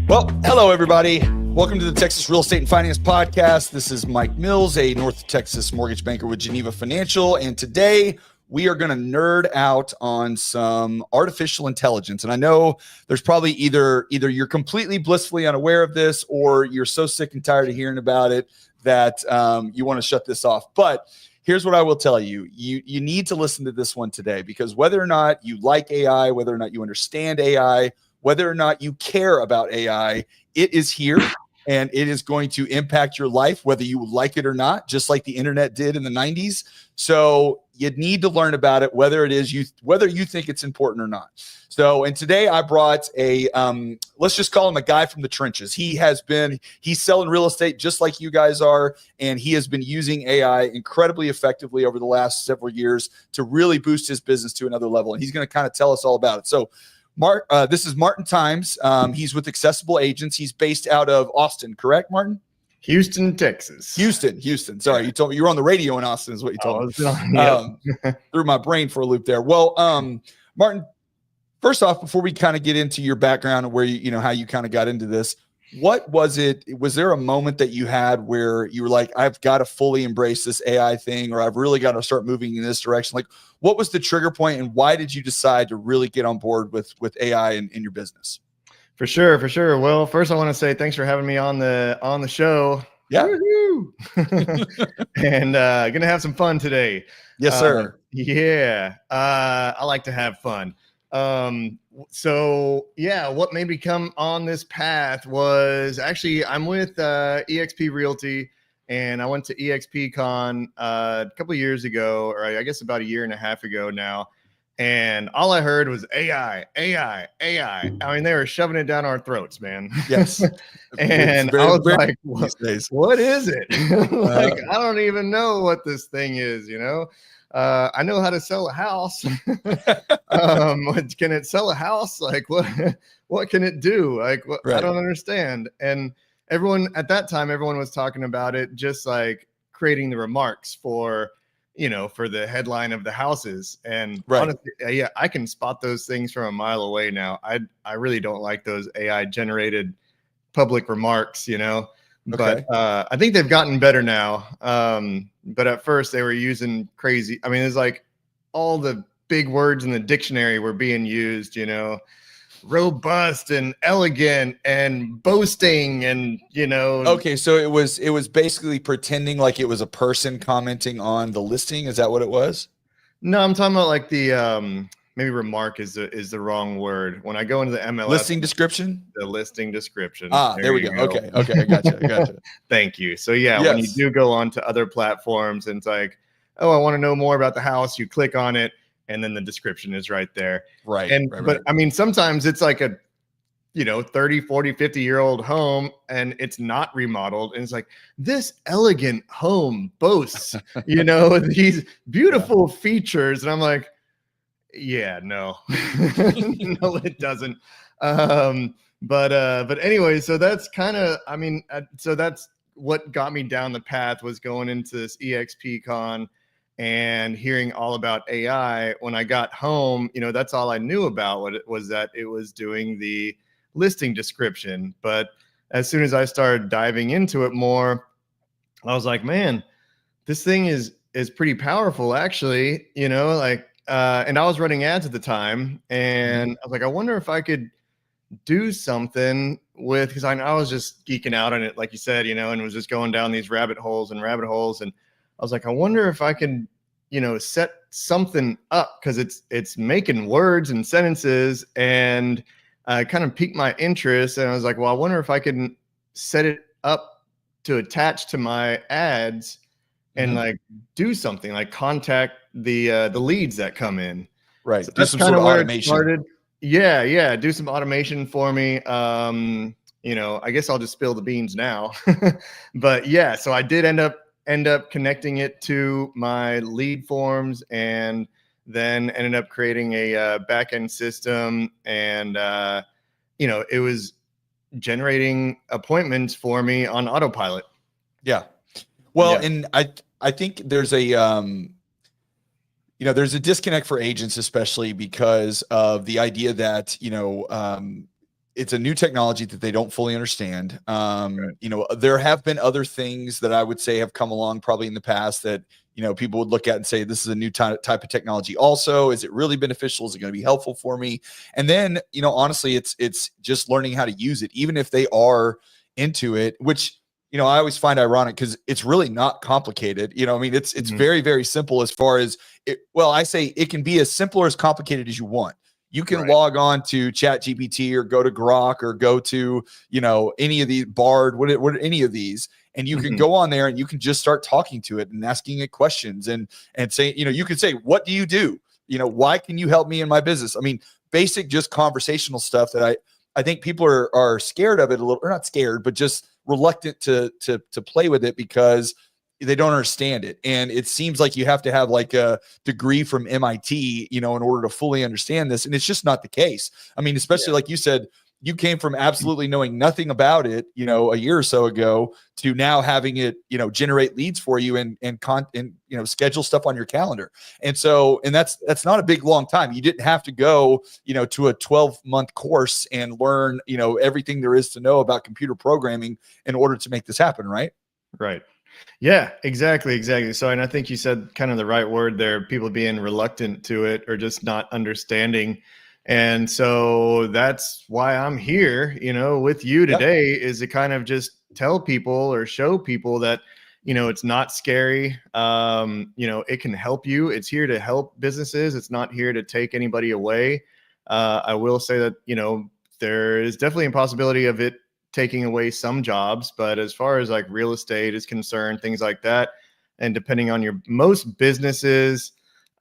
Well, hello, everybody. Welcome to the Texas Real Estate and Finance Podcast. This is Mike Mills, a North Texas mortgage banker with Geneva Financial. And today we are going to nerd out on some artificial intelligence. And I know there's probably either you're completely blissfully unaware of this or you're so sick and tired of hearing about it that you want to shut this off. But here's what I will tell you. You need to listen to this one today, because whether or not you like AI, whether or not you understand AI, whether or not you care about AI, it is here and it is going to impact your life, whether you like it or not, just like the internet did in the 90s. So you need to learn about it, whether you think it's important or not. So, and today I brought a, let's just call him a guy from the trenches. He's selling real estate just like you guys are. And he has been using AI incredibly effectively over the last several years to really boost his business to another level. And he's going to kind of tell us all about it. So this is Martin Tijmes. He's with Accessible Agents. He's based out of Austin, correct, Martin? Houston, Texas. Houston. Sorry, you told me you were on the radio in Austin, is what you told me. Threw my brain for a loop there. Well, Martin, first off, before we kind of get into your background and where how you kind of got into this, what was it? Was there a moment that you had where you were like, I've got to fully embrace this AI thing, or I've really got to start moving in this direction? Like, what was the trigger point, and why did you decide to really get on board with AI in your business? For sure. Well, first I want to say thanks for having me on the show. Yeah. And gonna have some fun today. Yes, sir. I like to have fun. So yeah, what made me come on this path was actually I'm with EXP Realty, and I went to EXPCon a couple of years ago, or I guess about a year and a half ago now. And all I heard was AI. I mean, they were shoving it down our throats, man. Yes. And I was like, what is it? Like, I don't even know what this thing is, I know how to sell a house. Can it sell a house? Like, what can it do? Like, what? Right. I don't understand. And everyone was talking about it, just like creating the remarks for the headline of the houses. And right. Honestly, yeah, I can spot those things from a mile away now. I really don't like those AI generated public remarks, Okay. But I think they've gotten better now. But at first they were using crazy. I mean, it's like all the big words in the dictionary were being used, robust and elegant and boasting and, Okay. So it was basically pretending like it was a person commenting on the listing. Is that what it was? No, I'm talking about like the, maybe remark is the wrong word. When I go into the MLS listing description, the listing description. There we go. Okay. I gotcha. Thank you. So yeah, yes. When you do go on to other platforms and it's like, oh, I want to know more about the house, you click on it and then the description is right there. Right. But I mean, sometimes it's like a 30, 40, 50-year-old home and it's not remodeled. And it's like, this elegant home boasts, these beautiful features. And I'm like, yeah, no, no, it doesn't. But anyway, so that's kind of, so that's what got me down the path, was going into this EXPCon and hearing all about AI. When I got home, that's all I knew about what it was, that it was doing the listing description. But as soon as I started diving into it more, I was like, man, this thing is pretty powerful, actually, and I was running ads at the time, and I was like, I wonder if I could do something with, because I was just geeking out on it, like you said, and was just going down these rabbit holes. And I was like, I wonder if I can, set something up, because it's making words and sentences, and kind of piqued my interest. And I was like, well, I wonder if I can set it up to attach to my ads and like do something like contact the leads that come in. Right. So that's kind of where it started. Yeah. Do some automation for me. I guess I'll just spill the beans now. But yeah, so I did end up connecting it to my lead forms, and then ended up creating a back-end system, and it was generating appointments for me on Autopilot. Yeah. Well, yeah. And I think there's a there's a disconnect for agents, especially because of the idea that it's a new technology that they don't fully understand. Right. You know, there have been other things that I would say have come along probably in the past that, you know, people would look at and say, this is a new type of technology. Also, is it really beneficial? Is it going to be helpful for me? And then, you know, honestly, it's just learning how to use it, even if they are into it, which, you know, I always find ironic because it's really not complicated. You know, I mean, it's Mhm. very, very simple as far as it. Well, I say it can be as simple or as complicated as you want. You can Right. log on to Chat GPT or go to Grok or go to, you know, any of the Bard, what any of these, and you can Mhm. go on there and you can just start talking to it and asking it questions and say, you know, you can say, what do you do? You know, why can you help me in my business? I mean, basic, just conversational stuff that I think people are scared of it a little, or not scared, but just reluctant to play with it because they don't understand it. And it seems like you have to have like a degree from MIT, you know, in order to fully understand this. And it's just not the case. I mean, especially Yeah. like you said, you came from absolutely knowing nothing about it, you know, a year or so ago to now having it, you know, generate leads for you and you know, schedule stuff on your calendar. And so, and that's not a big long time. You didn't have to go, you know, to a 12-month course and learn, you know, everything there is to know about computer programming in order to make this happen, right? Right. Yeah, exactly, exactly. So, and I think you said kind of the right word there, people being reluctant to it or just not understanding. And so that's why I'm here, with you Yeah. today, is to kind of just tell people or show people that, it's not scary. It can help you. It's here to help businesses. It's not here to take anybody away. I will say that, there is definitely a possibility of it taking away some jobs, but as far as like real estate is concerned, things like that, and depending on your most businesses,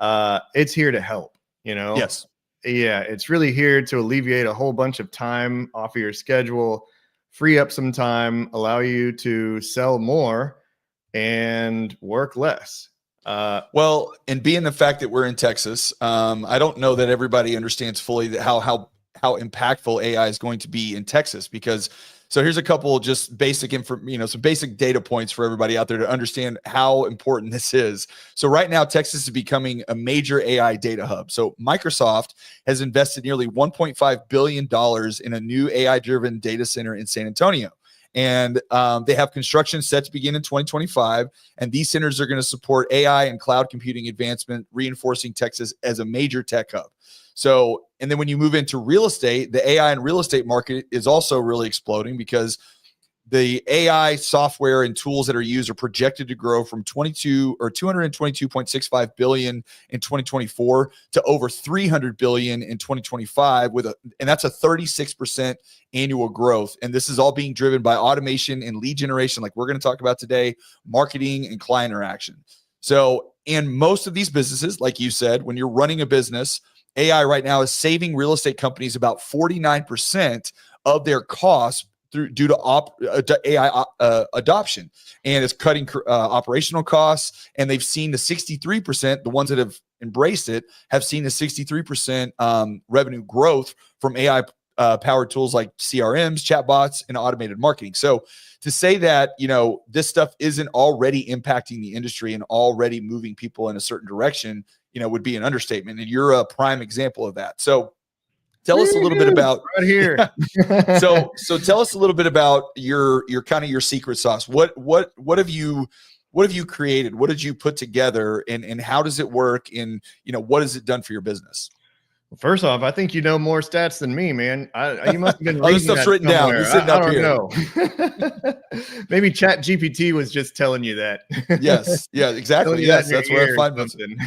it's here to help. Yes. Yeah, it's really here to alleviate a whole bunch of time off of your schedule, free up some time, allow you to sell more and work less. Well, and being the fact that we're in Texas, I don't know that everybody understands fully that how impactful AI is going to be in Texas. Because so here's a couple just basic info, you know, some basic data points for everybody out there to understand how important this is. So right now, Texas is becoming a major AI data hub. So Microsoft has invested nearly $1.5 billion in a new AI-driven data center in San Antonio. And they have construction set to begin in 2025. And these centers are going to support AI and cloud computing advancement, reinforcing Texas as a major tech hub. So, and then when you move into real estate, the AI and real estate market is also really exploding because the AI software and tools that are used are projected to grow from 222.65 billion in 2024 to over 300 billion in 2025 and that's a 36% annual growth. And this is all being driven by automation and lead generation, like we're going to talk about today, marketing and client interaction. So, in most of these businesses, like you said, when you're running a business, AI right now is saving real estate companies about 49% of their costs due to AI adoption, and it's cutting operational costs. And they've seen the 63%, the ones that have embraced it, have seen the 63% revenue growth from AI powered tools like CRMs, chatbots, and automated marketing. So to say that, this stuff isn't already impacting the industry and already moving people in a certain direction, would be an understatement. And you're a prime example of that. So tell us a little bit Woo-hoo, about right here. yeah. So tell us a little bit about your kind of your secret sauce. What have you created? What did you put together, and how does it work? And what has it done for your business? First off, I think you know more stats than me, man. You must have been Oh, this reading stuff's that written down. somewhere. It's sitting I up don't here. know. Maybe Chat GPT was just telling you that. Yes. Yeah, Telling exactly. you that Yes. in your That's where I ear find or most. something.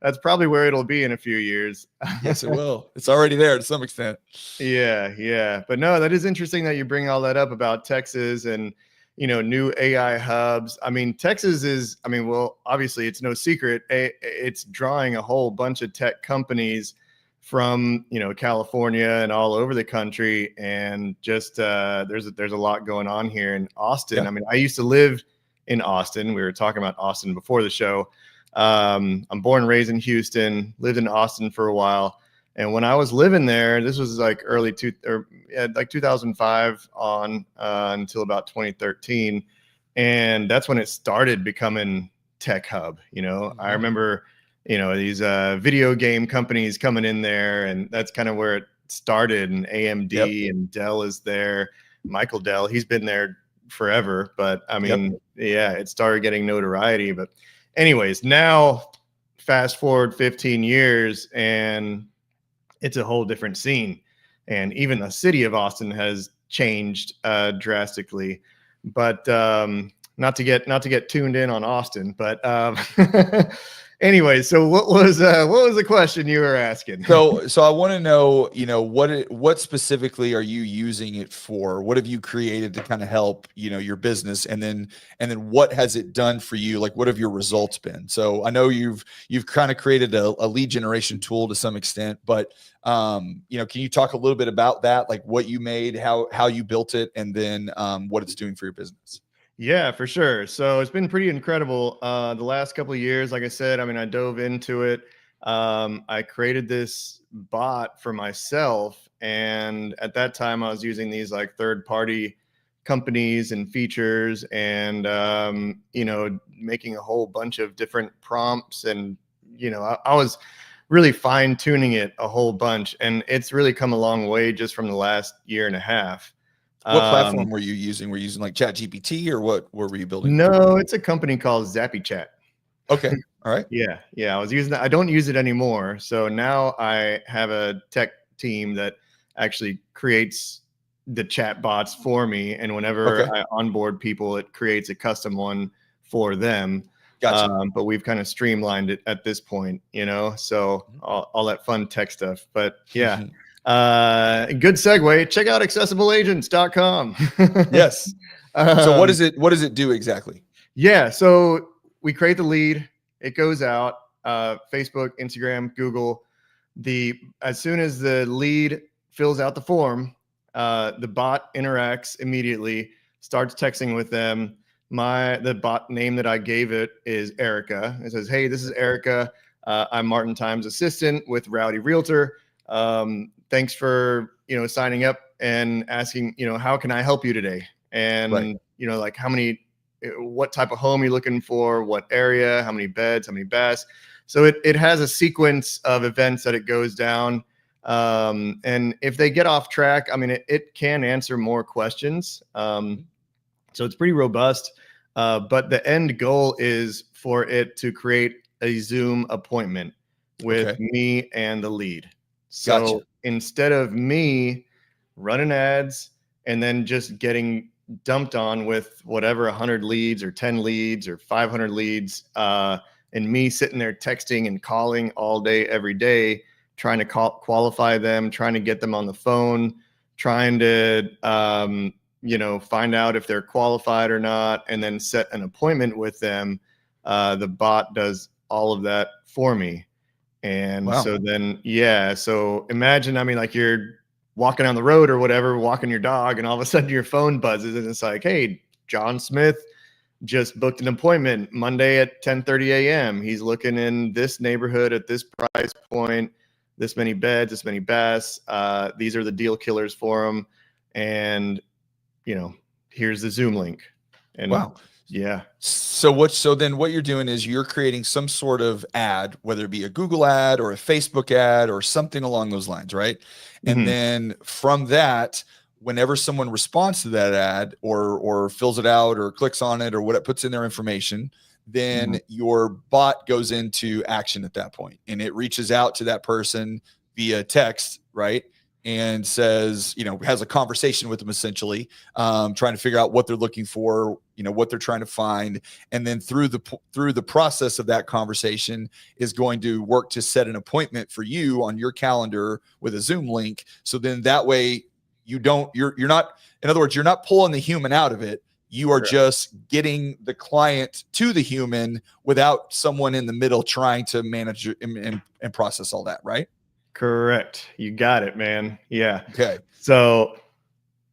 That's probably where it'll be in a few years. Yes, it will. It's already there to some extent. Yeah, yeah. But no, that is interesting that you bring all that up about Texas and new AI hubs. I mean, Texas is, well, obviously it's no secret. It's drawing a whole bunch of tech companies from, California and all over the country. And just there's a lot going on here in Austin. Yeah. I mean, I used to live in Austin. We were talking about Austin before the show. I'm born and raised in Houston, lived in Austin for a while. And when I was living there, this was like like 2005 on until about 2013. And that's when it started becoming tech hub. I remember, these video game companies coming in there, and that's kind of where it started, and AMD and Dell is there. Michael Dell, he's been there forever, but I mean, yeah, it started getting notoriety. But anyways, now fast forward 15 years and it's a whole different scene. And even the city of Austin has changed drastically. But not to get tuned in on Austin, but anyway, so what was the question you were asking? So I want to know, what specifically are you using it for? What have you created to kind of help, your business? And then what has it done for you? Like, what have your results been? So I know you've kind of created a lead generation tool to some extent, but can you talk a little bit about that? Like what you made, how you built it, and then what it's doing for your business? Yeah, for sure. So it's been pretty incredible. The last couple of years, like I said, I mean, I dove into it. I created this bot for myself. And at that time, I was using these like third-party companies and features and, making a whole bunch of different prompts. And, I was really fine tuning it a whole bunch. And it's really come a long way just from the last year and a half. What platform were you using? Were you using like ChatGPT, or what were you building? No, it's a company called Zappy Chat. Okay. All right. Yeah. I was using that. I don't use it anymore. So now I have a tech team that actually creates the chat bots for me. And whenever I onboard people, it creates a custom one for them. Gotcha. But we've kind of streamlined it at this point, so all that fun tech stuff. But yeah, good segue. Check out accessibleagents.com. Yes. So what does it do exactly? Yeah. So we create the lead. It goes out, Facebook, Instagram, Google. As soon as the lead fills out the form, the bot interacts immediately, starts texting with them. The bot name that I gave it is Erica. It says, "Hey, this is Erica. I'm Martin Tijmes' assistant with Realty Realtor. Thanks for signing up and asking, how can I help you today? And like what type of home you're looking for, what area, how many beds, how many baths." So it has a sequence of events that it goes down. And if they get off track, I mean, it can answer more questions. So it's pretty robust. But the end goal is for it to create a Zoom appointment with me and the lead. So instead of me running ads and then just getting dumped on with whatever 100 leads or 10 leads or 500 leads, and me sitting there texting and calling all day, every day, trying to qualify them, trying to get them on the phone, trying to, find out if they're qualified or not, and then set an appointment with them. The bot does all of that for me. And so then, so imagine, I mean, like you're walking down the road or whatever, walking your dog, and all of a sudden your phone buzzes and it's like, "Hey, John Smith just booked an appointment Monday at 10:30 a.m. He's looking in this neighborhood at this price point, this many beds, this many baths. These are the deal killers for him. And, here's the Zoom link." And yeah. So then what you're doing is you're creating some sort of ad, whether it be a Google ad or a Facebook ad or something along those lines, right? And then from that, whenever someone responds to that ad or fills it out or clicks on it or what it puts in their information, then your bot goes into action at that point, and it reaches out to that person via text, right? And says, has a conversation with them, essentially, trying to figure out what they're looking for, what they're trying to find. And then through the process of that conversation is going to work to set an appointment for you on your calendar with a Zoom link. So then that way you're not, in other words, you're not pulling the human out of it. You are just getting the client to the human without someone in the middle trying to manage and process all that, right? Correct. You got it, man. Yeah. Okay. So,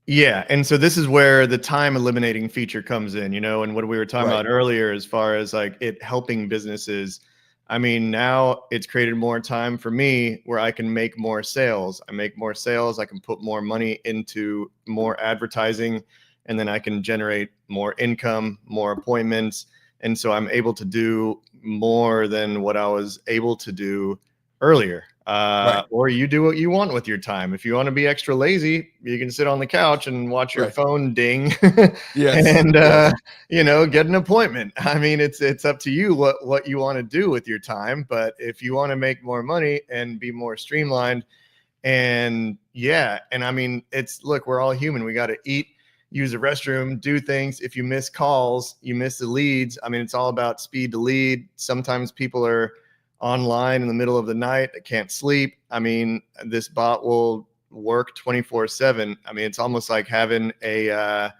yeah. And so this is where the time eliminating feature comes in, and what we were talking about earlier, as far as like it helping businesses. I mean, now it's created more time for me where I can make more sales. I make more sales. I can put more money into more advertising, and then I can generate more income, more appointments. And so I'm able to do more than what I was able to do earlier. Right. Or you do what you want with your time. If you want to be extra lazy, you can sit on the couch and watch your Right. phone ding Yes. and, Yes. get an appointment. I mean, it's up to you what you want to do with your time. But if you want to make more money and be more streamlined, and I mean, look, we're all human. We got to eat, use the restroom, do things. If you miss calls, you miss the leads. I mean, it's all about speed to lead. Sometimes people are online in the middle of the night, they can't sleep. I mean, this bot will work 24/7. I mean, it's almost like having an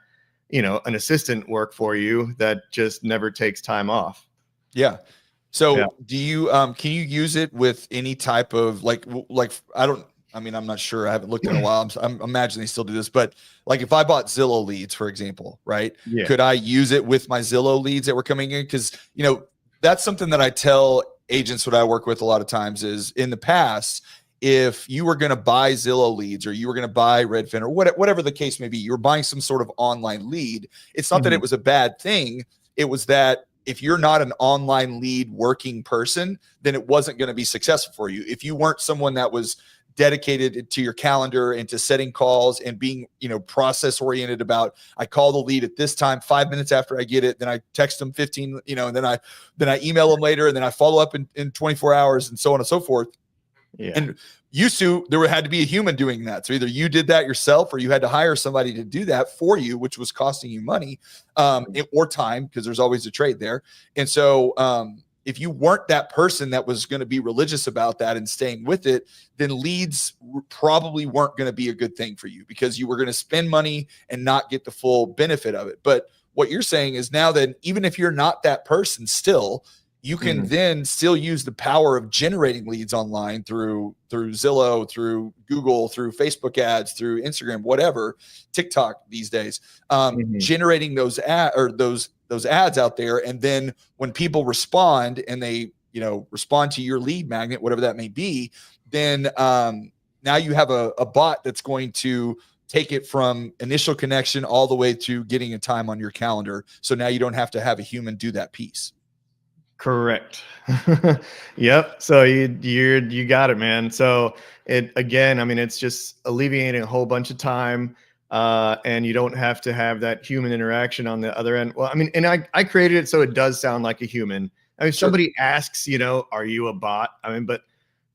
assistant work for you that just never takes time off. Yeah. Yeah. So do you can you use it with any type of I'm not sure. I haven't looked in a while. I'm imagining they still do this, but like if I bought Zillow leads, for example, right? Yeah. Could I use it with my Zillow leads that were coming in? Because that's something that I tell agents what I work with a lot of times is in the past, if you were going to buy Zillow leads or you were going to buy Redfin or whatever the case may be, you were buying some sort of online lead. It's not that it was a bad thing. It was that if you're not an online lead working person, then it wasn't going to be successful for you. If you weren't someone that was dedicated to your calendar and to setting calls and being, process oriented about, I call the lead at this time, 5 minutes after I get it, then I text them 15, and then I email them later, and then I follow up in 24 hours and so on and so forth. Yeah. And there had to be a human doing that. So either you did that yourself or you had to hire somebody to do that for you, which was costing you money or time, because there's always a trade there. And so if you weren't that person that was going to be religious about that and staying with it, then leads probably weren't going to be a good thing for you because you were going to spend money and not get the full benefit of it. But what you're saying is now that even if you're not that person still, you can then still use the power of generating leads online through Zillow, through Google, through Facebook ads, through Instagram, whatever, TikTok these days, generating those ads out there. And then when people respond and they, respond to your lead magnet, whatever that may be, then now you have a bot that's going to take it from initial connection all the way to getting a time on your calendar. So now you don't have to have a human do that piece. Correct. Yep. So you got it, man. So it's just alleviating a whole bunch of time, and you don't have to have that human interaction on the other end. Well, I mean, and I created it so it does sound like a human. I mean, somebody asks, are you a bot? I mean, but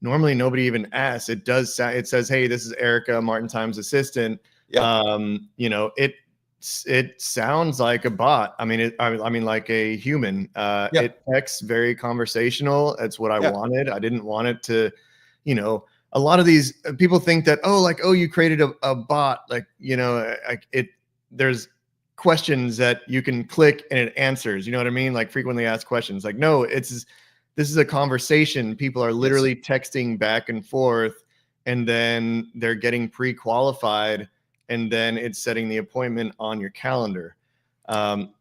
normally nobody even asks. It does sound. It says, hey, this is Erica, Martin Tijmes' assistant. Yeah. It sounds like a bot. I mean, like a human. It texts very conversational. That's what I wanted. I didn't want it to, a lot of these people think that, you created a bot. There's questions that you can click and it answers, you know what I mean? Like frequently asked questions. Like, no, this is a conversation. People are literally texting back and forth, and then they're getting pre-qualified, and then it's setting the appointment on your calendar. So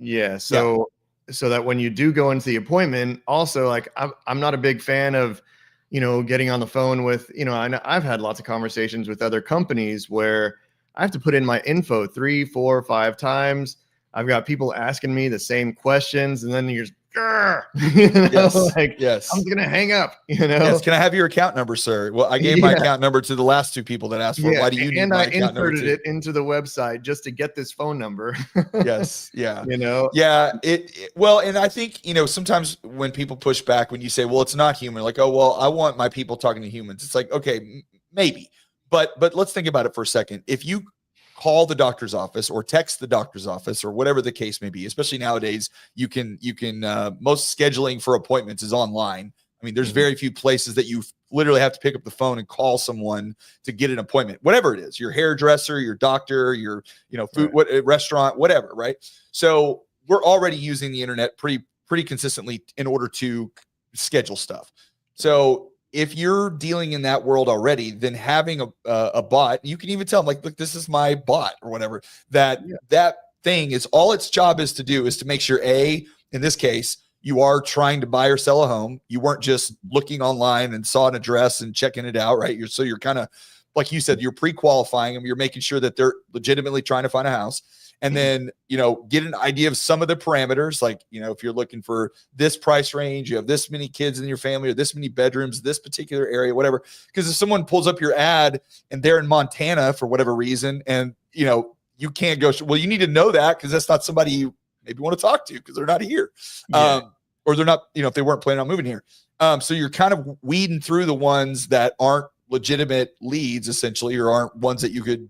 that when you do go into the appointment, also, like, I'm not a big fan of, getting on the phone with, I've had lots of conversations with other companies where I have to put in my info 3, 4, 5 times. I've got people asking me the same questions, and then you're just, Yes. I'm gonna hang up. Yes. Can I have your account number, sir? Well, I gave my account number to the last 2 people that asked for it. Why do you need my account number? And I inserted it into the website just to get this phone number. Yes. Yeah. Yeah. Well, and I think, sometimes when people push back, when you say, well, it's not human, like, oh, well, I want my people talking to humans. It's like, okay, maybe, but let's think about it for a second. If you call the doctor's office or text the doctor's office or whatever the case may be, especially nowadays, you can most scheduling for appointments is online. I mean, there's very few places that you literally have to pick up the phone and call someone to get an appointment, whatever it is, your hairdresser, your doctor, your, food, restaurant, whatever. Right. So we're already using the internet pretty consistently in order to schedule stuff. So if you're dealing in that world already, then having a bot, you can even tell them, like, look, this is my bot or whatever, that thing is, all its job is to do is to make sure, in this case, you are trying to buy or sell a home. You weren't just looking online and saw an address and checking it out, right? You're kind of like you said, you're pre-qualifying them. You're making sure that they're legitimately trying to find a house. And then, get an idea of some of the parameters. Like, if you're looking for this price range, you have this many kids in your family or this many bedrooms, this particular area, whatever. Because if someone pulls up your ad and they're in Montana for whatever reason, and, you can't go, well, you need to know that because that's not somebody you maybe want to talk to because they're not here. Or they're not, if they weren't planning on moving here. So you're kind of weeding through the ones that aren't legitimate leads essentially, or aren't ones that you could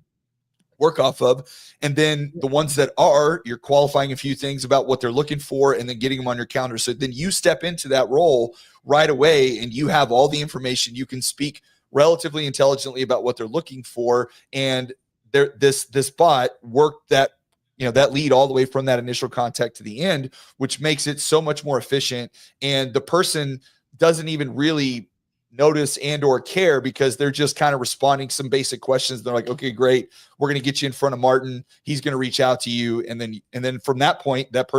work off of. And then the ones that are, you're qualifying a few things about what they're looking for and then getting them on your calendar. So then you step into that role right away and you have all the information. You can speak relatively intelligently about what they're looking for. And this bot worked that lead all the way from that initial contact to the end, which makes it so much more efficient. And the person doesn't even really notice and or care because they're just kind of responding some basic questions. They're like, okay, great. We're going to get you in front of Martin. He's going to reach out to you. And then from that point, that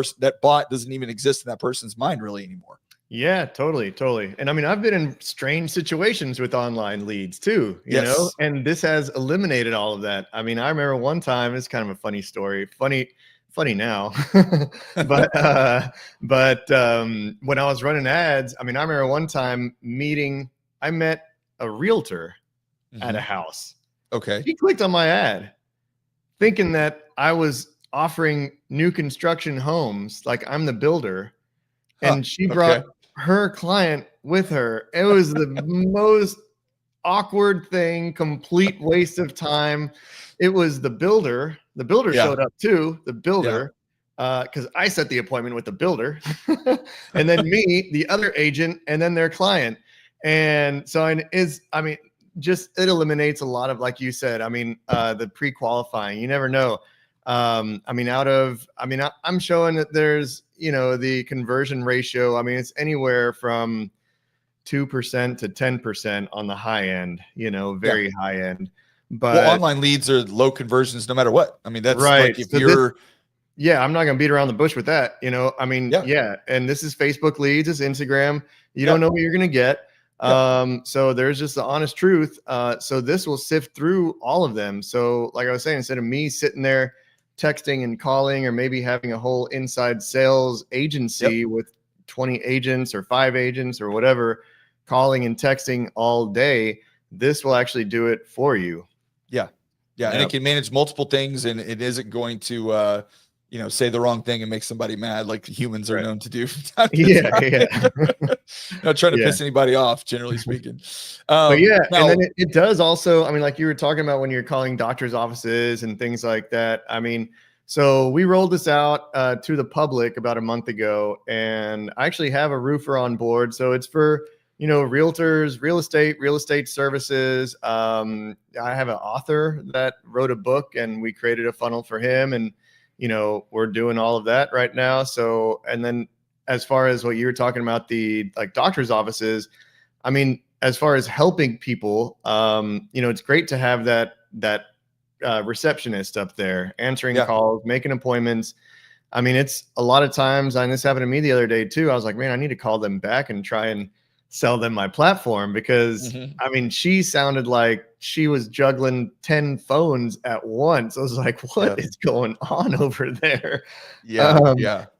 bot doesn't even exist in that person's mind really anymore. Yeah, totally. And I mean, I've been in strange situations with online leads too, you know, and this has eliminated all of that. I mean, I remember one time, it's kind of a funny story, funny now, but when I was running ads, I mean, I remember one time I met a realtor at a house. Okay. He clicked on my ad thinking that I was offering new construction homes. Like I'm the builder. And she brought her client with her. It was the most awkward thing, complete waste of time. It was the builder. The builder showed up too. The builder, because I set the appointment with the builder, and then me, the other agent, and then their client. And so it eliminates a lot of, like you said, the pre-qualifying. You never know. I'm showing that there's, the conversion ratio. I mean, it's anywhere from 2% to 10% on the high end, very high end. But online leads are low conversions no matter what. I mean, that's right. Like if you're, I'm not going to beat around the bush with that. And this is Facebook leads, it's Instagram. You don't know what you're going to get. So there's just the honest truth. So this will sift through all of them. So like I was saying, instead of me sitting there texting and calling, or maybe having a whole inside sales agency with 20 agents or 5 agents or whatever, calling and texting all day, this will actually do it for you. And it can manage multiple things, and it isn't going to say the wrong thing and make somebody mad like humans are known to do. Not trying to piss anybody off, generally speaking. And then it does also, like you were talking about when you're calling doctors' offices and things like that. So we rolled this out to the public about a month ago, and I actually have a roofer on board. So it's for, realtors, real estate services. I have an author that wrote a book, and we created a funnel for him, and we're doing all of that right now. So, and then as far as what you were talking about, the doctor's offices, as far as helping people, it's great to have that receptionist up there answering calls, making appointments. It's a lot of times, and this happened to me the other day too. I was like, man, I need to call them back and try and sell them my platform, because she sounded like she was juggling 10 phones at once. I was like, what is going on over there?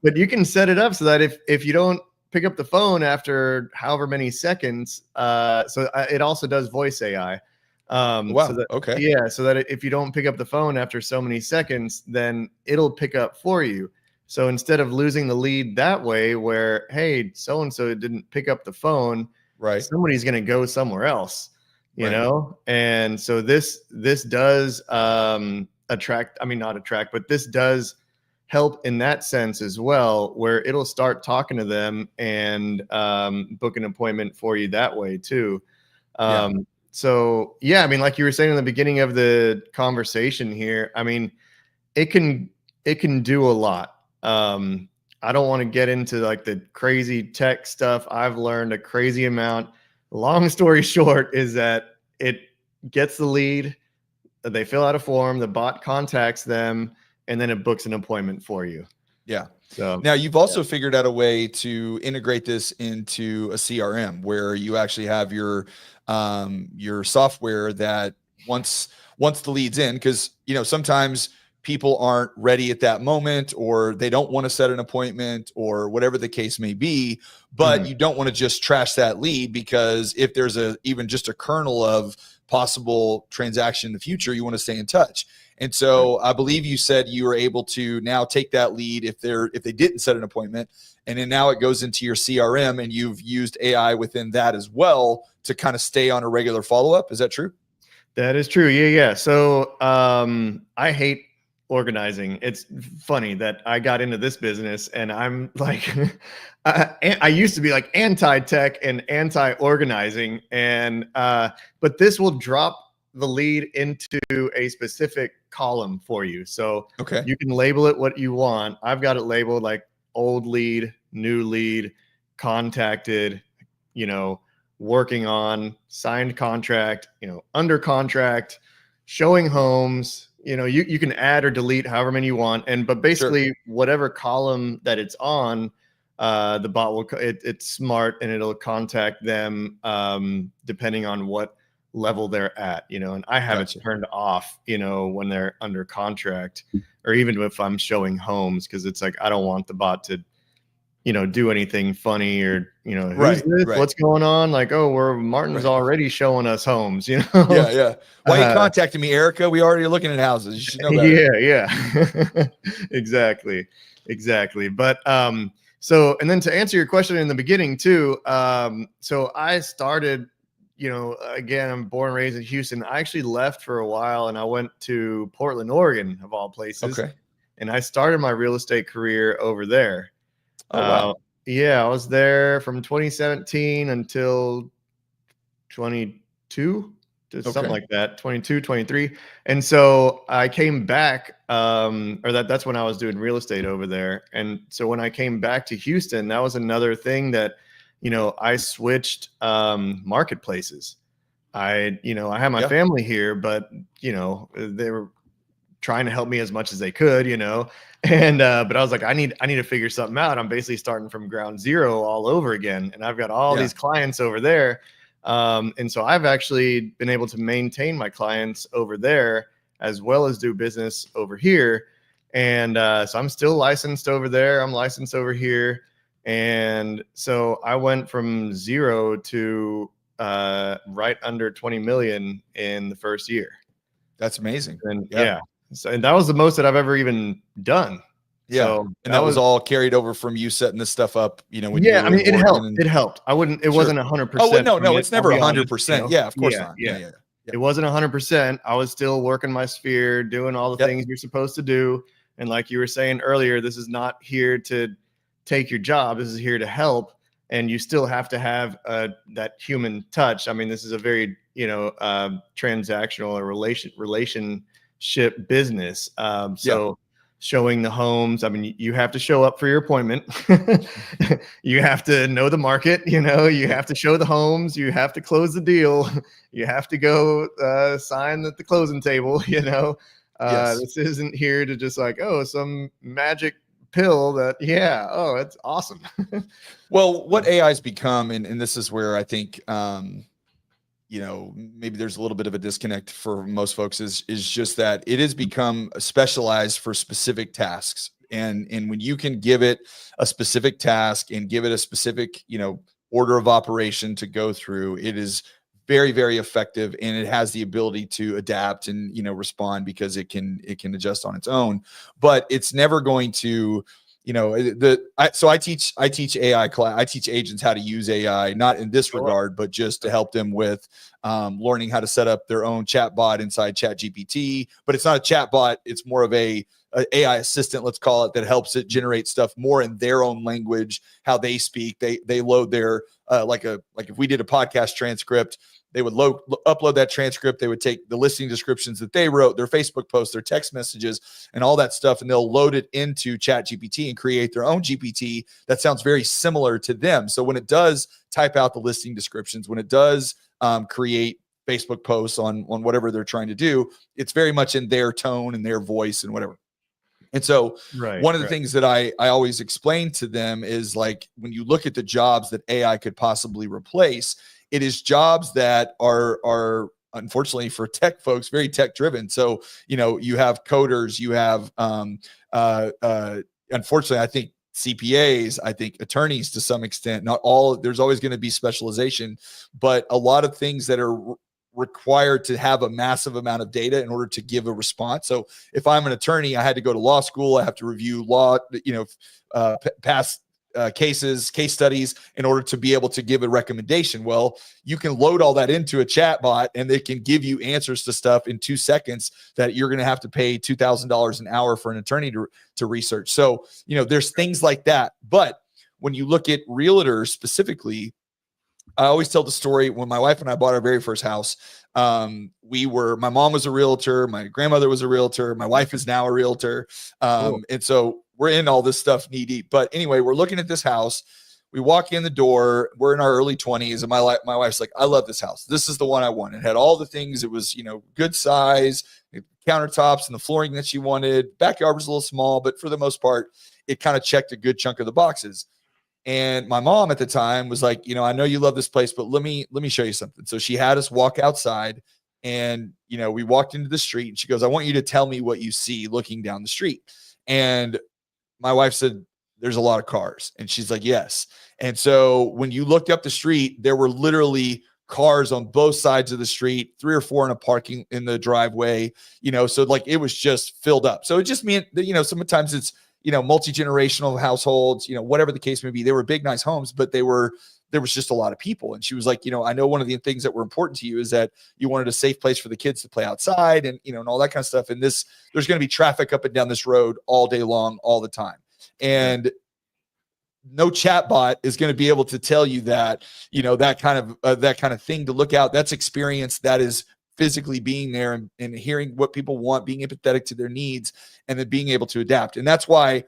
But you can set it up so that if you don't pick up the phone after however many seconds, it also does voice AI. So that if you don't pick up the phone after so many seconds, then it'll pick up for you. So instead of losing the lead that way, where, hey, so-and-so didn't pick up the phone, somebody's going to go somewhere else, you know? And so this does not attract, but this does help in that sense as well, where it'll start talking to them and book an appointment for you that way too. So like you were saying in the beginning of the conversation here, it can do a lot. I don't want to get into the crazy tech stuff. I've learned a crazy amount. Long story short is that it gets the lead, they fill out a form, the bot contacts them, and then it books an appointment for you. So now you've also figured out a way to integrate this into a CRM where you actually have your software that once the lead's in, because sometimes people aren't ready at that moment, or they don't want to set an appointment, or whatever the case may be. But you don't want to just trash that lead, because if there's even just a kernel of possible transaction in the future, you want to stay in touch. And so I believe you said you were able to now take that lead if they didn't set an appointment, and then now it goes into your CRM, and you've used AI within that as well to kind of stay on a regular follow-up. Is that true? That is true. Yeah. So I hate organizing. It's funny that I got into this business, and I'm like, I used to be like anti-tech and anti-organizing, and but this will drop the lead into a specific column for you. So you can label it what you want. I've got it labeled like old lead, new lead, contacted, working on, signed contract, under contract, showing homes. You can add or delete however many you want. But basically whatever column that it's on, the bot will, it's smart, and it'll contact them depending on what level they're at, and I have it turned off, when they're under contract, or even if I'm showing homes, because it's like, I don't want the bot to do anything funny, or who's this? What's going on? Like, oh, Martin's already showing us homes. Yeah. Why are you contacting me, Erica? We already are looking at houses. You should know better. Yeah. exactly. But so, and then to answer your question in the beginning too, so I started, again, I'm born and raised in Houston. I actually left for a while, and I went to Portland, Oregon, of all places. And I started my real estate career over there. Oh, wow. Yeah, I was there from 2017 until 22, something like that, 22, 23. And so I came back, or that's when I was doing real estate over there. And so when I came back to Houston, that was another thing that, I switched marketplaces. I had my family here, but, they were trying to help me as much as they could, and but I was like, I need to figure something out. I'm basically starting from ground zero all over again, and I've got all these clients over there, and so I've actually been able to maintain my clients over there as well as do business over here. And so I'm still licensed over there, I'm licensed over here, and so I went from 0 to right under 20 million in the first year. That's amazing. And so, and that was the most that I've ever even done. Yeah. So, and that was all carried over from you setting this stuff up, when I mean, it helped. It helped. I wouldn't, it wasn't 100%. Oh, no, it's never 100%. Yeah, of course not. Yeah. It wasn't 100%. I was still working my sphere, doing all the things you're supposed to do. And like you were saying earlier, this is not here to take your job. This is here to help. And you still have to have that human touch. I mean, this is a very, transactional or relationship business. So showing the homes, I mean, you have to show up for your appointment. You have to know the market, you have to show the homes, you have to close the deal, you have to go sign at the closing table, This isn't here to just like, some magic pill that, it's awesome. Well, what AI's become, and this is where I think, maybe there's a little bit of a disconnect for most folks, is just that it has become specialized for specific tasks. And when you can give it a specific task and give it a specific, order of operation to go through, it is very, very effective, and it has the ability to adapt and, respond, because it can adjust on its own. But it's never going to, so I teach AI class. I teach agents how to use AI, not in this regard, but just to help them with learning how to set up their own chatbot inside ChatGPT. But it's not a chatbot; it's more of a AI assistant, let's call it, that helps it generate stuff more in their own language, how they speak. They load their like if we did a podcast transcript, they would upload that transcript. They would take the listing descriptions that they wrote, their Facebook posts, their text messages, and all that stuff, and they'll load it into ChatGPT and create their own GPT that sounds very similar to them. So when it does type out the listing descriptions, when it does create Facebook posts on whatever they're trying to do, it's very much in their tone and their voice and whatever. And so one of the things that I always explain to them is, like, when you look at the jobs that AI could possibly replace, it is jobs that are unfortunately for tech folks, very tech driven. So, you have coders, you have, unfortunately, I think CPAs, I think attorneys to some extent, not all, there's always going to be specialization, but a lot of things that are required to have a massive amount of data in order to give a response. So if I'm an attorney, I had to go to law school. I have to review law, past cases, case studies in order to be able to give a recommendation. Well, you can load all that into a chat bot and they can give you answers to stuff in 2 seconds that you're going to have to pay $2,000 an hour for an attorney to research. So, there's things like that. But when you look at realtors specifically, I always tell the story when my wife and I bought our very first house. My mom was a realtor. My grandmother was a realtor. My wife is now a realtor. Cool. And so we're in all this stuff knee deep. But anyway, we're looking at this house. We walk in the door. We're in our early 20s. And my wife's like, I love this house. This is the one I want. It had all the things. It was, good size, countertops and the flooring that she wanted. Backyard was a little small, but for the most part, it kind of checked a good chunk of the boxes. And my mom at the time was like, I know you love this place, but let me show you something. So she had us walk outside and, we walked into the street and she goes, I want you to tell me what you see looking down the street. And my wife said, there's a lot of cars. And she's like, yes. And so when you looked up the street, there were literally cars on both sides of the street, 3 or 4 in the driveway, so like it was just filled up. So it just meant that, sometimes it's, multi-generational households, whatever the case may be. They were big, nice homes, but there was just a lot of people. And she was like, I know one of the things that were important to you is that you wanted a safe place for the kids to play outside and, and all that kind of stuff. And there's going to be traffic up and down this road all day long, all the time. And no chatbot is going to be able to tell you that, that kind of thing to look out. That's experience. That is physically being there and hearing what people want, being empathetic to their needs, and then being able to adapt. And that's why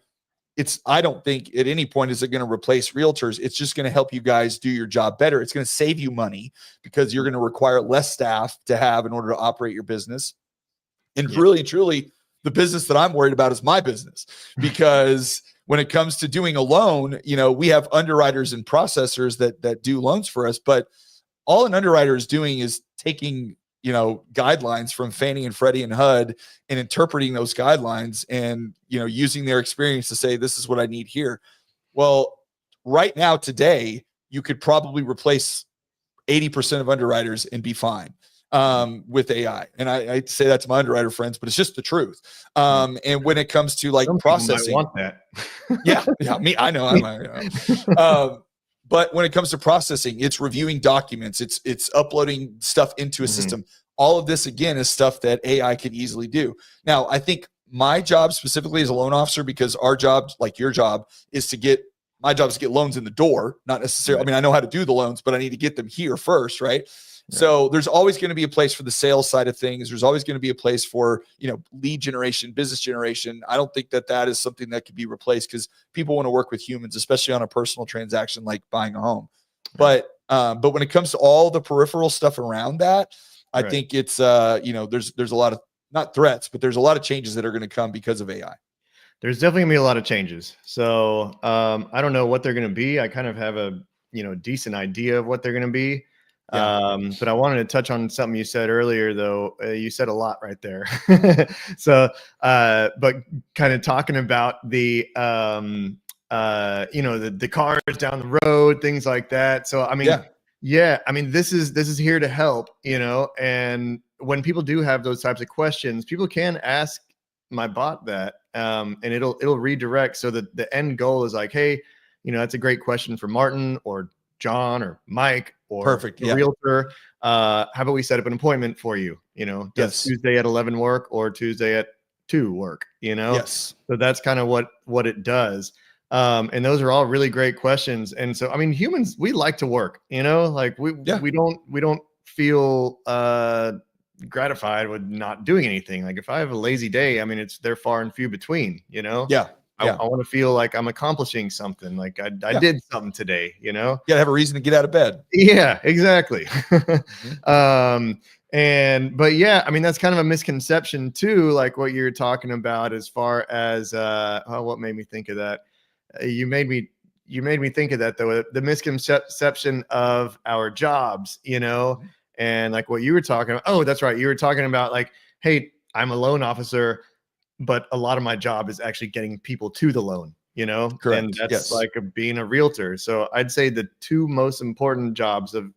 I don't think at any point is it going to replace realtors. It's just going to help you guys do your job better. It's going to save you money because you're going to require less staff to have in order to operate your business. And really, truly, the business that I'm worried about is my business, because when it comes to doing a loan, we have underwriters and processors that do loans for us, but all an underwriter is doing is taking guidelines from Fannie and Freddie and HUD and interpreting those guidelines and, using their experience to say, this is what I need here. Well, right now, today, you could probably replace 80% of underwriters and be fine with AI. And I say that to my underwriter friends, but it's just the truth. And when it comes to like Some processing, want that. me, I know. But when it comes to processing, it's reviewing documents, it's uploading stuff into a system. All of this, again, is stuff that AI could easily do. Now, I think my job specifically as a loan officer, because our job, like your job, is to get loans in the door, not necessarily. I mean, I know how to do the loans, but I need to get them here first, right? So there's always going to be a place for the sales side of things. There's always going to be a place for, lead generation, business generation. I don't think that is something that could be replaced because people want to work with humans, especially on a personal transaction like buying a home. But when it comes to all the peripheral stuff around that, I think it's, there's a lot of, not threats, but there's a lot of changes that are going to come because of AI. There's definitely gonna be a lot of changes. So I don't know what they're going to be. I kind of have a, decent idea of what they're going to be. But I wanted to touch on something you said earlier, though. You said a lot right there. So, but kind of talking about the, the cars down the road, things like that. So, I mean, this is here to help, and when people do have those types of questions, people can ask my bot that, and it'll redirect. So that the end goal is like, hey, that's a great question for Martin or John or Mike or Realtor. How about we set up an appointment for you? Does Tuesday at 11 work or Tuesday at 2 work? Yes. So that's kind of what it does. And those are all really great questions. And so, I mean, humans, we like to work, like we don't feel gratified with not doing anything. Like if I have a lazy day, I mean, they're far and few between, I want to feel like I'm accomplishing something. Like I did something today, You gotta have a reason to get out of bed. Yeah, exactly. But yeah, I mean, that's kind of a misconception too, like what you're talking about as far as, what made me think of that? You made me think of that though, the misconception of our jobs, And like what you were talking about, oh, that's right. You were talking about like, hey, I'm a loan officer, but a lot of my job is actually getting people to the loan, and Correct. that's Yes. like being a realtor. So I'd say the two most important jobs of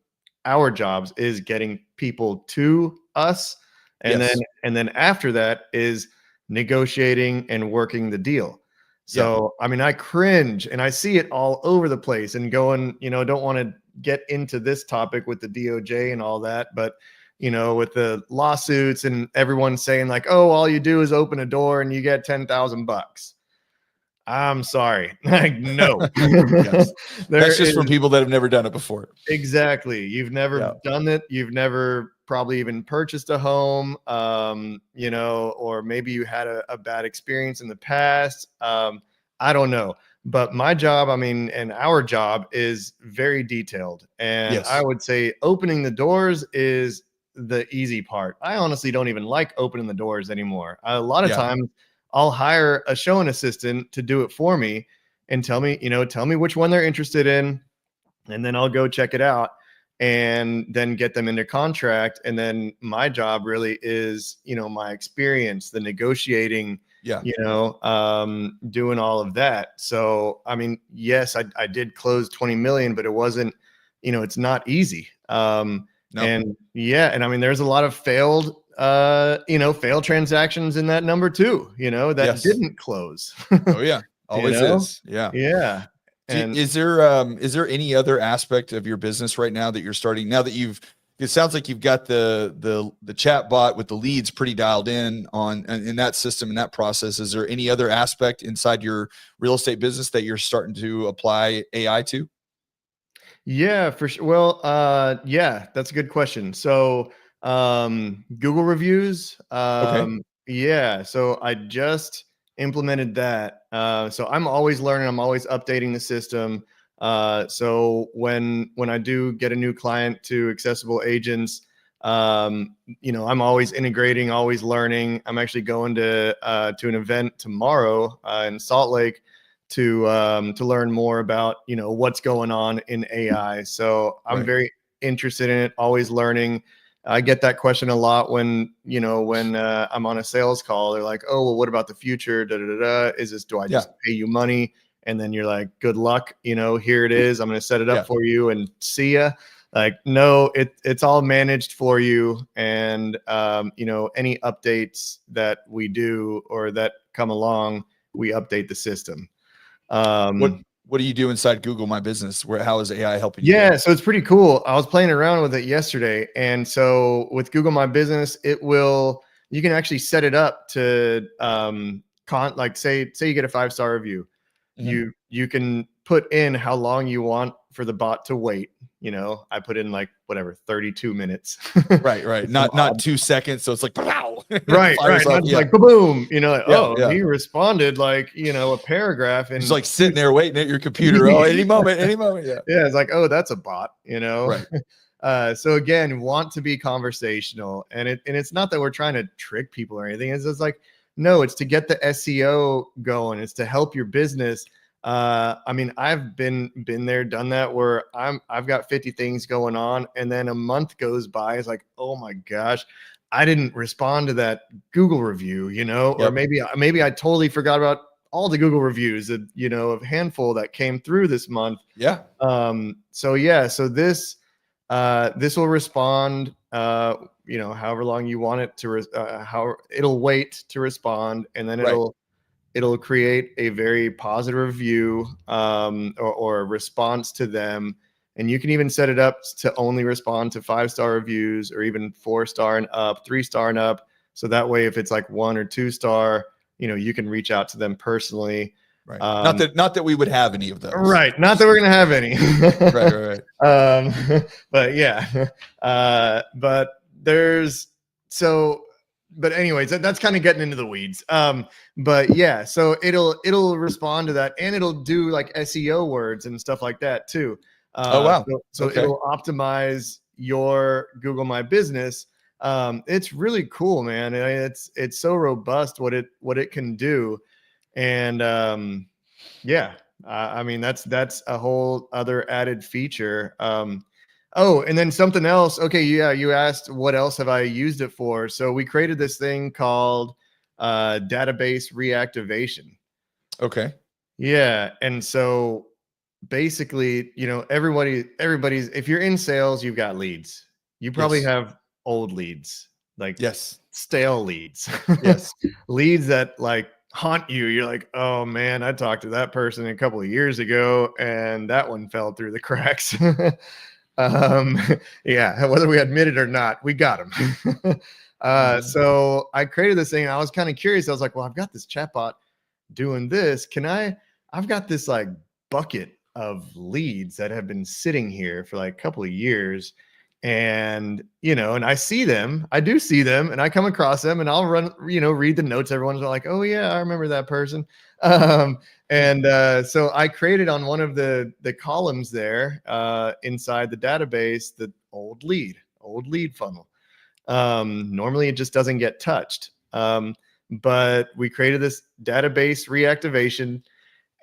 our jobs is getting people to us. And then, Yes. after that is negotiating and working the deal. Yeah. So, I mean, I cringe and I see it all over the place and going, don't want to get into this topic with the DOJ and all that, but with the lawsuits and everyone saying like, oh, all you do is open a door and you get $10,000. I'm sorry. Like, no. Yes. There That's just from is people that have never done it before. exactly. You've Yeah. never done it. You've never probably even purchased a home, or maybe you had a bad experience in the past. I don't know. But my job, I mean, and our job is very detailed. And I Yes. would say opening the doors is the easy part. I honestly don't even like opening the doors anymore. A lot of Yeah. times I'll hire a showing assistant to do it for me and tell me which one they're interested in, and then I'll go check it out and then get them into contract. And then my job really is, my experience, the negotiating, Yeah. doing all of that. So, I mean, yes, I did close 20 million, but it wasn't, it's not easy. No. And yeah, and I mean, there's a lot of failed transactions in that number too, that Yes. didn't close. Oh yeah. Always is. Yeah. Yeah. And Is there any other aspect of your business right now that you're starting now that it sounds like you've got the chat bot with the leads pretty dialed in in that system and that process. Is there any other aspect inside your real estate business that you're starting to apply AI to? yeah, for sure. Well, yeah, that's a good question. So, Google reviews, Okay. yeah, so I just implemented that. So I'm always learning, I'm always updating the system. So when I do get a new client to Accessible Agents, I'm always integrating, always learning. I'm actually going to an event tomorrow in Salt Lake to learn more about what's going on in AI. So I'm Right. very interested in it, always learning. I get that question a lot when I'm on a sales call. They're like, "Oh, well, what about the future? Da, da, da, da. Is this? Do I Yeah. just pay you money?" And then you're like, "Good luck. Here it is. I'm going to set it up Yeah. for you and see ya." Like, no, it's all managed for you. And any updates that we do or that come along, we update the system. What Um, what do you do inside Google My Business? How is AI helping you yeah, there? so it's pretty cool. I was playing around with it yesterday. And so with Google My Business, you can actually set it up to like say you get a 5-star review. Mhm. You can put in how long you want for the bot to wait. I put in like whatever, 32 minutes. Right, right. It's some Not odd. 2 seconds. So it's like, wow, Right, fires right. up. Not just Yeah. like boom, like, Yeah. oh, Yeah. he responded like, a paragraph Just in like sitting there waiting at your computer. Oh, any moment, any moment. Yeah. Yeah, it's like, oh, that's a bot, Right. So again, want to be conversational, and it's not that we're trying to trick people or anything. It's just like, no, it's to get the SEO going. It's to help your business. I mean, I've been there, done that, where I've got 50 things going on, and then a month goes by. It's like, oh my gosh, I didn't respond to that Google review, or Yep. maybe I totally forgot about all the Google reviews, a handful that came through this month. Yeah. So yeah, so this will respond, however long you want it to, how it'll wait to respond, and then Right. it'll create a very positive review, or a response to them. And you can even set it up to only respond to 5-star reviews, or even 4-star and up, 3-star and up. So that way, if it's like 1 or 2-star, you can reach out to them personally. Right. Not that we would have any of those. Right. Not that we're gonna have any. Right. Right. Right. But yeah. But there's so. But anyways, that's kind of getting into the weeds. But yeah, so it'll respond to that, and it'll do like SEO words and stuff like that too. Oh wow. So Okay. it'll optimize your Google My Business. It's really cool, man. It's so robust what it can do. And yeah, I mean, that's a whole other added feature. Oh, and then something else. Okay, yeah, you asked what else have I used it for? So we created this thing called database reactivation. Okay. Yeah, and so basically, everybody's if you're in sales, you've got leads. You probably Yes. have old leads, like Yes. stale leads. Yes. Leads that like haunt you. You're like, "Oh man, I talked to that person a couple of years ago and that one fell through the cracks." um yeah, whether we admit it or not, we got him. Mhm. So I created this thing. I was kind of curious. I was like, well, I've got this chatbot doing this. I've got this like bucket of leads that have been sitting here for like a couple of years. And, and I do see them and I come across them and I'll read the notes. Everyone's like, oh yeah, I remember that person. Um, and so I created on one of the columns there inside the database, the old lead funnel. Normally it just doesn't get touched. But we created this database reactivation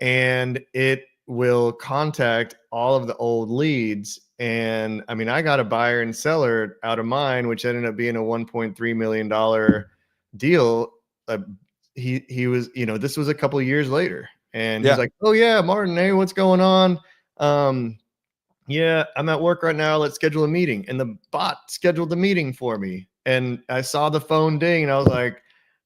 and it will contact all of the old leads. And I mean, I got a buyer and seller out of mine, which ended up being a $1.3 million deal. Uh, he was, this was a couple of years later. And he's Yeah. like, oh yeah, Martin, hey, what's going on? Yeah, I'm at work right now. Let's schedule a meeting. And the bot scheduled the meeting for me. And I saw the phone ding and I was like,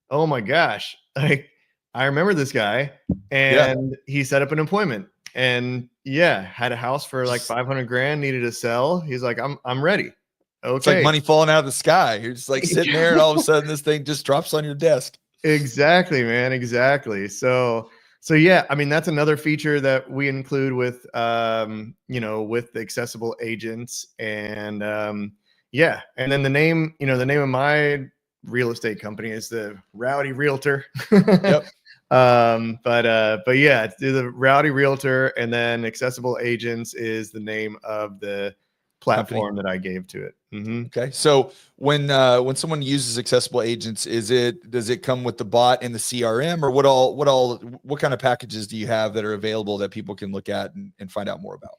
oh my gosh, like I remember this guy. Yeah. And he set up an appointment and yeah, had a house for like Just 500 grand, needed to sell. He's like, I'm ready. it's like Okay. money falling out of the sky. You're just like sitting there and all of a sudden this thing just drops on your desk. Exactly, man. Exactly. So yeah, I mean that's another feature that we include with with the accessible agents and yeah, and then the name of my real estate company is the Rowdy Realtor. Yep. But yeah, it's the Rowdy Realtor, and then Accessible Agents is the name of the Company. platform that I gave to it. Mm-hmm. Okay. So when someone uses accessible agents, does it come with the bot and the CRM, or what kind of packages do you have that are available that people can look at and find out more about?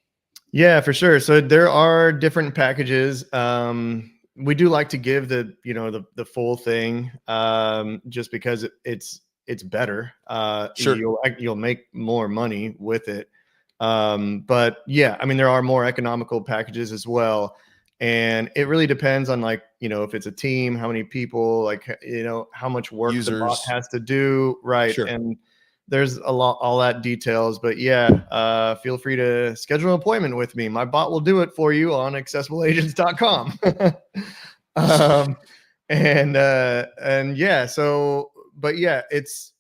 Yeah, for sure. So there are different packages. We do like to give the full thing, just because it's better. Sure. You'll make more money with it. But yeah, I mean there are more economical packages as well, and it really depends on like if it's a team, how many people, like how much work the bot Users. has to do, right? Sure. And there's all that details, but yeah, feel free to schedule an appointment with me. My bot will do it for you on accessibleagents.com. um, and yeah, but yeah, it's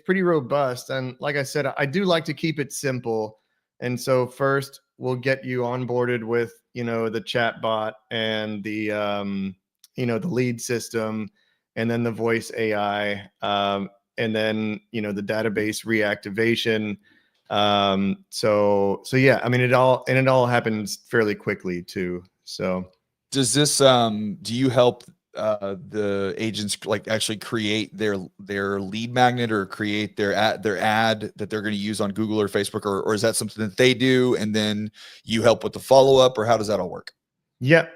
pretty robust. And like I said, I do like to keep it simple. And so first we'll get you onboarded with, the chat bot and the lead system, and then the voice AI. And then the database reactivation. So yeah, I mean it all happens fairly quickly too. So Does this do you help the agents like actually create their lead magnet or create their ad that they're going to use on Google or Facebook, or is that something that they do and then you help with the follow-up, or how does that all work? yeah,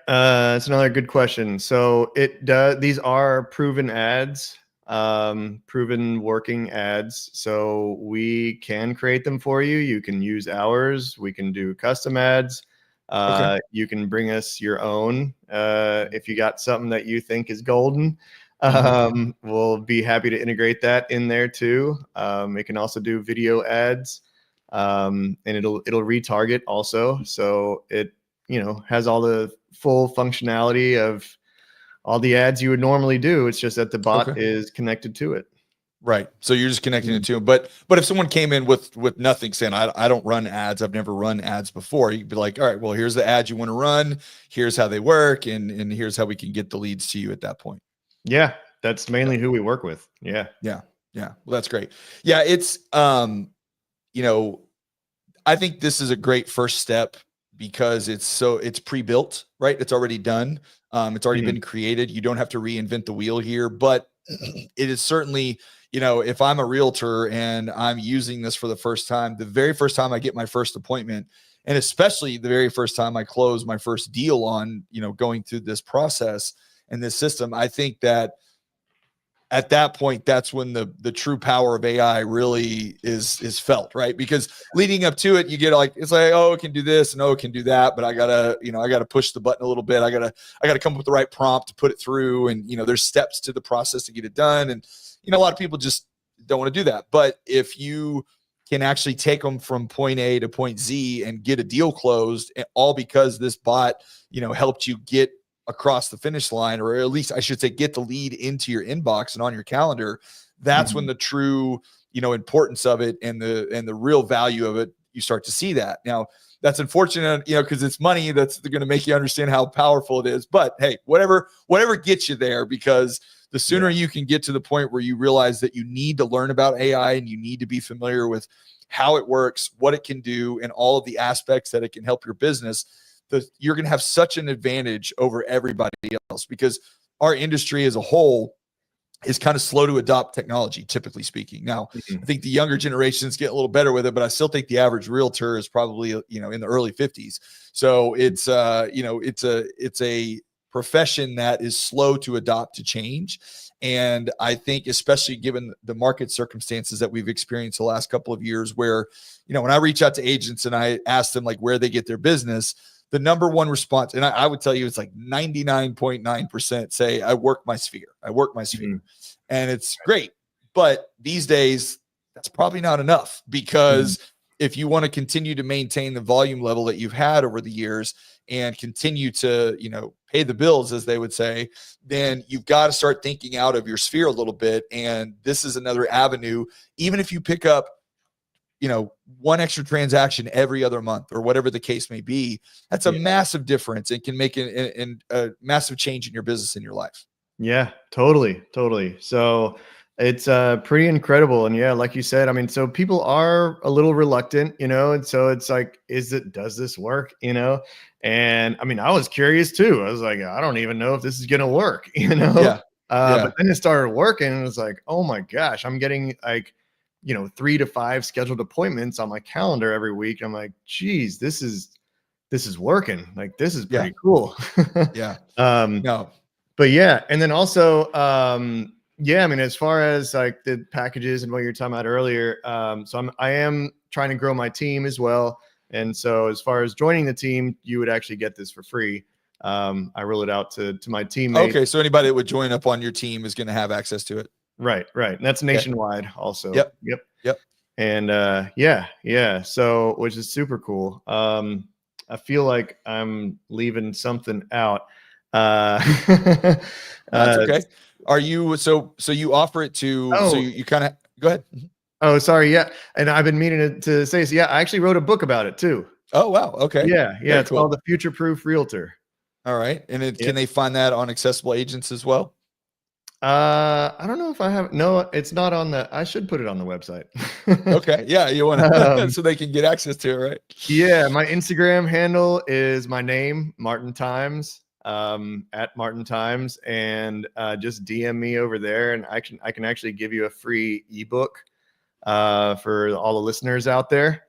it's another good question. So it does. These are proven ads, proven working ads. So we can create them for you. You can use ours. We can do custom ads. Okay. You can bring us your own if you got something that you think is golden. Mhm. We'll be happy to integrate that in there too. It can also do video ads, and it'll retarget also. So it has all the full functionality of all the ads you would normally do. It's just that the bot Okay. is connected to it. Right. So you're just connecting it Mm. to them. But if someone came in with nothing, saying I don't run ads, I've never run ads before, you'd be like, all right, well, here's the ads you want to run, here's how they work, and here's how we can get the leads to you at that point. Yeah, that's Yeah. mainly who we work with. Yeah. Yeah. Yeah. Well, that's great. Yeah, it's you know, I think this is a great first step because it's pre-built, right? It's already done. It's already Mhm. been created. You don't have to reinvent the wheel here, but it is certainly, if I'm a realtor and I'm using this for the first time, the very first time I get my first appointment And especially the very first time I closed my first deal on, going through this process and this system, I think that at that point, that's when the true power of AI really is felt, right? Because leading up to it, you get like, it's like, oh, it can do this and oh, it can do that, but I gotta push the button a little bit. I gotta come up with the right prompt to put it through, and there's steps to the process to get it done, and a lot of people just don't want to do that. But if you can actually take them from point A to point Z and get a deal closed, all because this bot, helped you get across the finish line, or at least I should say, get the lead into your inbox and on your calendar, that's when the true, importance of it and the real value of it, you start to see that. Now, that's unfortunate, because it's money that's going to make you understand how powerful it is. But hey, whatever gets you there, because the sooner you can get to the point where you realize that you need to learn about AI and you need to be familiar with how it works, what it can do, and all of the aspects that it can help your business, you're going to have such an advantage over everybody else, because our industry as a whole is kind of slow to adopt technology, typically speaking. Now, I think the younger generations get a little better with it, but I still think the average realtor is probably, in the early 50s. So it's, it's a profession that is slow to adopt to change. And I think, especially given the market circumstances that we've experienced the last couple of years, where, when I reach out to agents and I ask them like where they get their business, the number one response, and I would tell you, it's like 99.9% say, I work my sphere. And it's great. But these days, that's probably not enough, because if you want to continue to maintain the volume level that you've had over the years and continue to, pay the bills, as they would say, then you've got to start thinking out of your sphere a little bit. And this is another avenue. Even if you pick up, one extra transaction every other month, or whatever the case may be, that's a massive difference. It can make a massive change in your business, in your life. Yeah, totally. So it's pretty incredible. And yeah, like you said, I mean, so people are a little reluctant, and so it's like, does this work? And I mean, I was curious too. I was like, I don't even know if this is gonna work, But then it started working, and it was like, oh my gosh, I'm getting like, 3 to 5 scheduled appointments on my calendar every week. I'm like, geez, this is working. Like, this is pretty cool. No. But yeah. And then also, I mean, as far as like the packages and what you're talking about earlier, so I am trying to grow my team as well. And so as far as joining the team, you would actually get this for free. I roll it out to my teammates. Okay. So anybody that would join up on your team is going to have access to it. Right. And that's nationwide also. Yep. And so, which is super cool. I feel like I'm leaving something out. That's okay. Are you, so you offer it to, so you kind of, go ahead. Oh, sorry. Yeah. And I've been meaning to say, so yeah, I actually wrote a book about it too. Oh, wow. Okay. Yeah. It's called The Future Proof Realtor. All right. And can they find that on Accessible Agents as well? I don't know if I have. No, it's not on I should put it on the website. Okay. Yeah. You want to, so they can get access to it, right? Yeah. My Instagram handle is my name, Martin Tijmes, at Martin Tijmes, and just DM me over there, and I can actually give you a free ebook for all the listeners out there.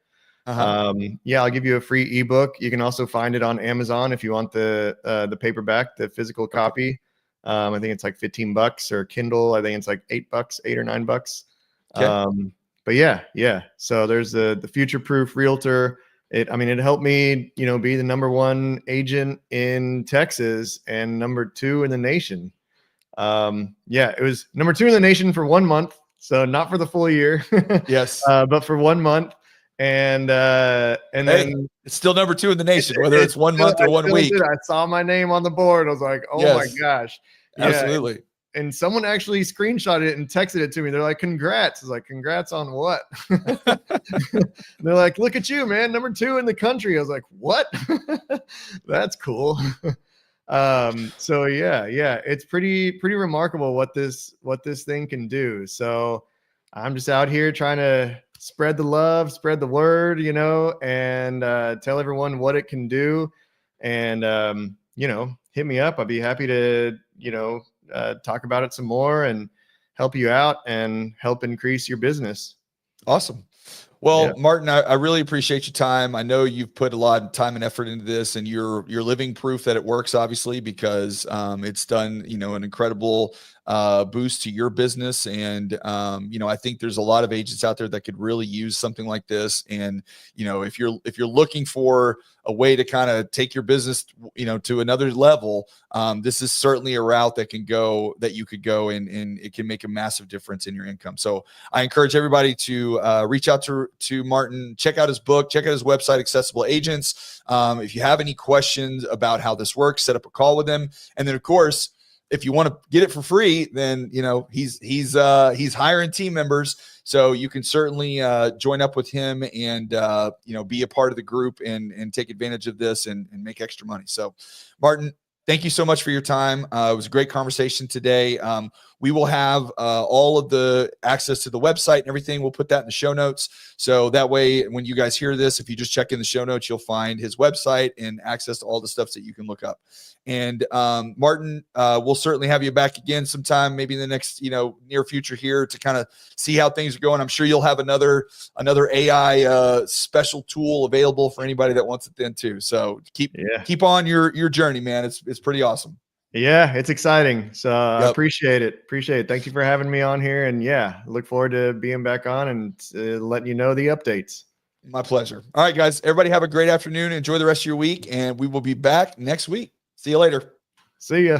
I'll give you a free ebook. You can also find it on Amazon if you want the paperback, the physical copy. I think it's like $15, or Kindle, I think it's like $8, $8 or $9. Okay. But yeah. So there's the Future Proof Realtor. It helped me, be the number 1 agent in Texas and number 2 in the nation. It was number 2 in the nation for 1 month. So not for the full year. Yes. But for 1 month. And then it's still number 2 in the nation, whether it's 1 month or 1 week. I saw my name on the board. I was like, oh my gosh. Absolutely. Yeah. And someone actually screenshotted it and texted it to me. They're like, congrats. I was like, congrats on what? They're like, look at you, man. Number 2 in the country. I was like, what? That's cool. So yeah, it's pretty remarkable what this thing can do. So I'm just out here trying to spread the love, spread the word, and tell everyone what it can do. And hit me up. I'd be happy to talk about it some more and help you out and help increase your business. Awesome. Well, Yeah. Martin, I really appreciate your time. I know you've put a lot of time and effort into this, and you're living proof that it works, obviously, because it's done, an incredible boost to your business. And I think there's a lot of agents out there that could really use something like this. And if you're looking for a way to kind of take your business, to another level, this is certainly a route that you could go, and it can make a massive difference in your income. So I encourage everybody to reach out to Martin, check out his book, check out his website, Accessible Agents. If you have any questions about how this works, set up a call with him. And then, of course, if you want to get it for free, then he's hiring team members, so you can certainly join up with him and be a part of the group and take advantage of this and make extra money. So, Martin, thank you so much for your time. It was a great conversation today. We will have all of the access to the website and everything. We'll put that in the show notes. So that way, when you guys hear this, if you just check in the show notes, you'll find his website and access to all the stuff that you can look up. And Martin, we'll certainly have you back again sometime, maybe in the next, near future here, to kind of see how things are going. I'm sure you'll have another AI special tool available for anybody that wants it then too. So keep on your journey, man. It's pretty awesome. Yeah, it's exciting. So I Yep. appreciate it. Thank you for having me on here. And yeah, look forward to being back on and letting you know the updates. My pleasure. All right, guys, everybody have a great afternoon. Enjoy the rest of your week, and we will be back next week. See you later. See ya.